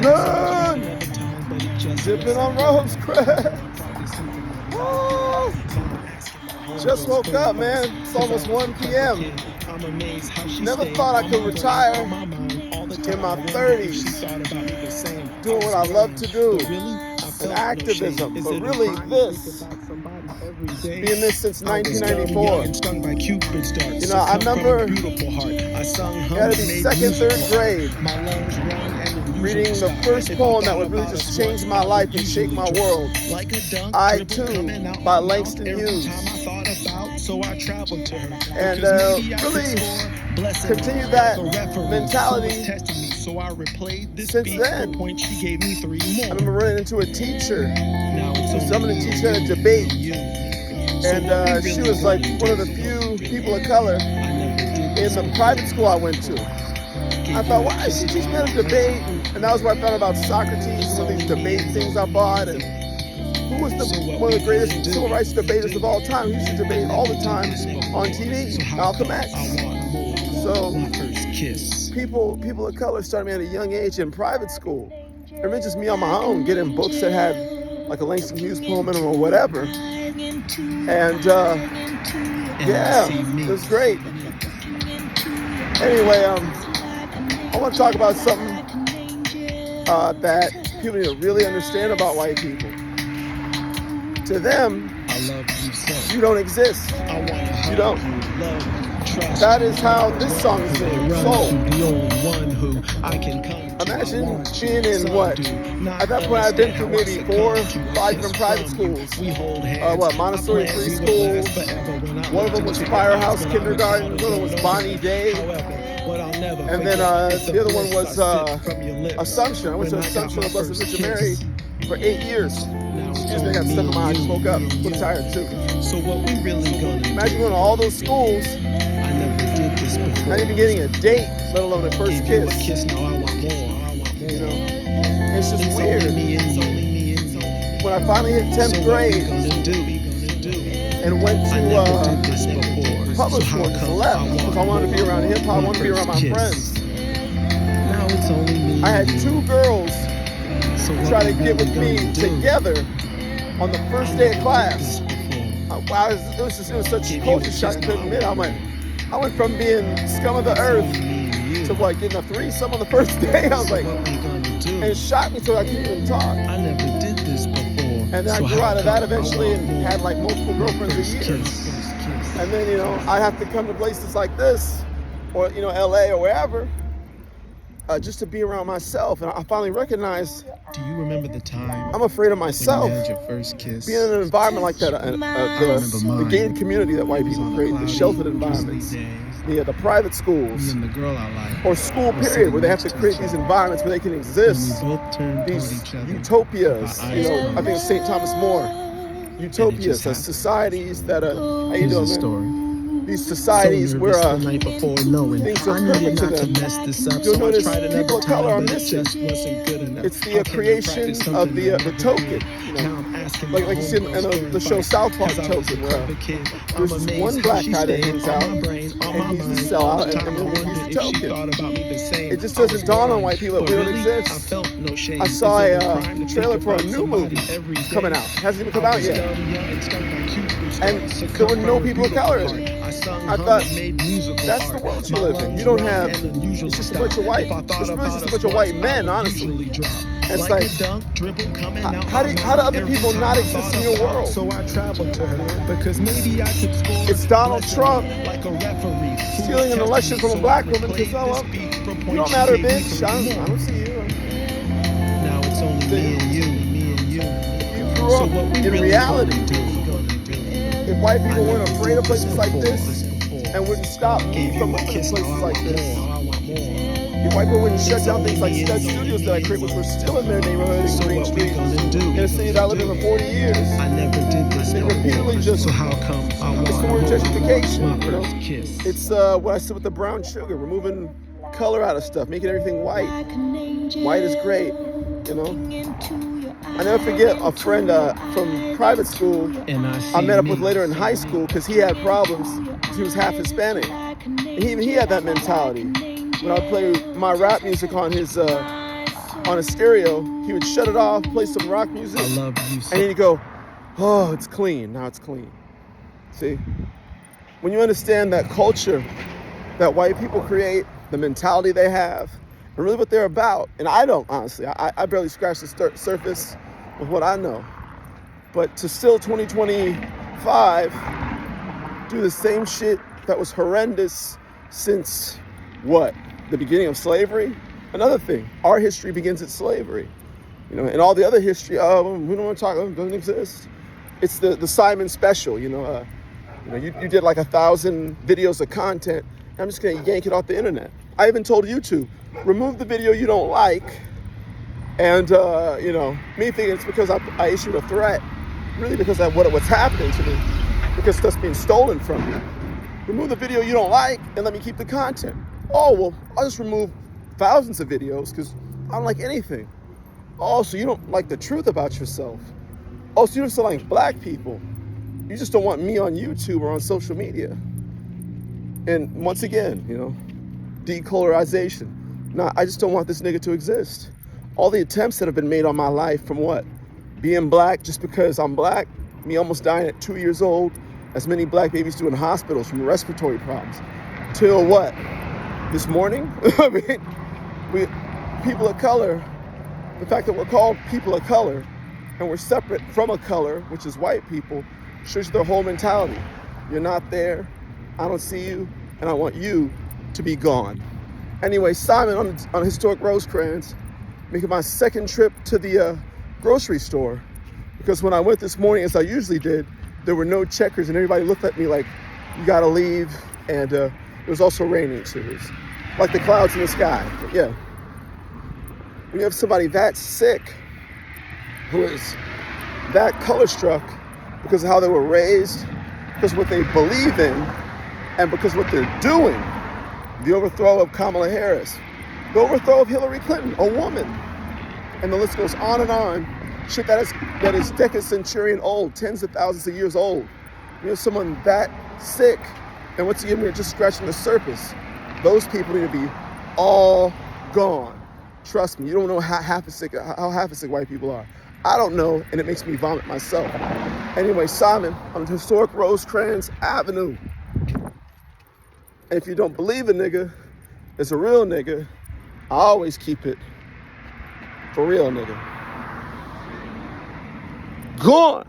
SYMYN! Dipping on rose crest. Just woke up, man. It's almost 1 p.m. Never thought I could retire in my 30s doing what I love to do, and activism. But really, being this since 1994. You know, I remember it had to be second, third grade, reading the first poem that would really just change my life and shake my world. I Too by Langston Hughes. And really continued that mentality since then. I remember running into a teacher. Some of the teachers had a debate. And she was like one of the few people of color in the private school I went to. I thought, why is she teaching me how to debate? And that was where I found out about Socrates, some of these debate things I bought, and who was one of the greatest civil rights debaters of all time. He used to debate all the time on TV, Malcolm X. So people of color started me at a young age in private school. It was just me on my own, getting books that had like a Langston Hughes poem in them or whatever. And yeah, it was great. Anyway, I want to talk about something that people need to really understand about white people. To them, you don't exist. You don't. That is how this song is sold. Imagine being in what? At that point, I've been through maybe 4 or 5 different private schools. Montessori preschool. One of them was Firehouse Kindergarten. One of them was Bonnie Day. And then the other one was Assumption. I went to Assumption of Blessed Virgin Mary for 8 years. Excuse me, I got stuff in my eye. I just woke up. I'm tired too. So what we really gonna imagine going to all those schools. I never did this before. Not even getting a date, let alone a first kiss. You know, it's just weird. When I finally hit 10th grade and went to public school and just left because I wanted to be around hip hop. I wanted to be around my friends. I had 2 girls try to get with me together on the first day of class. It was such a culture shock. I couldn't admit. I went from being scum of the earth to like getting a threesome on the first day. I was like, and it shocked me so I couldn't even talk. I never did this before. And then I grew out of that eventually and had like multiple girlfriends a year. And then, you know, I have to come to places like this, or, you know, LA or wherever, just to be around myself. And I finally recognized, do you remember the time I'm afraid of myself? When you had your first kiss? Being in an environment like that, the gated community that white people create, the sheltered environments, the private schools, and the girl I like, or school period, where they have to create these environments where they can exist, these utopias. You know, I think it's St. Thomas More. Utopias are societies that are, how you doing, man? These societies where things are perfect to them. You'll notice people of color are missing. It's the creation of the token. You know? Like you see in the show South Park Token, where there's this one black guy that hangs out, and he's the sellout, and he's the token. It just doesn't dawn on white people that we don't exist. I saw a trailer for a new movie coming out. It hasn't even come out yet. And there were no people of color in it. I thought, that's the world you live in. You don't have, it's just a bunch of white, it's really just a bunch of white men, honestly. It's like, how do other people not exist in your world? It's Donald Trump stealing an election from a black woman because, you don't matter, bitch. I don't see you. Now it's only me and you. You grew up in reality. If white people weren't afraid of places like this and wouldn't stop me from looking at places like this, if white people wouldn't shut down things like Stud Studios that I create, which were still in their neighborhood in Green Street, in a city that I lived in for 40 years, they repeatedly just, it's the word gentrification, you know? It's what I said with the brown sugar, removing color out of stuff, making everything white. White is great, you know? I never forget a friend from private school I met up with later in high school because he had problems. He was half Hispanic. And even he had that mentality. When I would play my rap music on his on a stereo, he would shut it off, play some rock music, and he'd go, oh, it's clean, now it's clean. See? When you understand that culture that white people create, the mentality they have, and really what they're about, and I don't, honestly, I barely scratch the surface with what I know, but to still 2025 do the same shit that was horrendous since, what, the beginning of slavery? Another thing, our history begins at slavery. You know, and all the other history, we don't want to talk, it doesn't exist. It's the SYMYN special, you did like 1,000 videos of content, and I'm just gonna yank it off the internet. I even told YouTube, remove the video you don't like, and me thinking it's because I issued a threat, really because of what's happening to me, because stuff's being stolen from me. Remove the video you don't like, and let me keep the content. Oh, well, I'll just remove thousands of videos, because I don't like anything. Oh, so you don't like the truth about yourself. Oh, so you don't like black people. You just don't want me on YouTube or on social media. And once again, decolorization. Nah, I just don't want this nigga to exist. All the attempts that have been made on my life from what? Being black just because I'm black, me almost dying at 2 years old, as many black babies do in hospitals from respiratory problems, till what? This morning? I mean, we people of color, the fact that we're called people of color, and we're separate from a color, which is white people, shows you their whole mentality. You're not there, I don't see you, and I want you to be gone. Anyway, SYMYN on Historic Rosecrans, making my second trip to the grocery store, because when I went this morning, as I usually did, there were no checkers, and everybody looked at me like, you gotta leave, and it was also raining too. It was like the clouds in the sky. But yeah, when you have somebody that sick, who is that color struck because of how they were raised, because of what they believe in, and because of what they're doing, the overthrow of Kamala Harris, the overthrow of Hillary Clinton, a woman, and the list goes on and on. Shit that is decacenurion old, tens of thousands of years old. Someone that sick, and once again, we're just scratching the surface. Those people need to be all gone. Trust me, you don't know how half a sick white people are. I don't know, and it makes me vomit myself. Anyway, SYMYN on Historic Rosecrans Avenue. And if you don't believe a nigga is a real nigga, I always keep it for real nigga. Gone.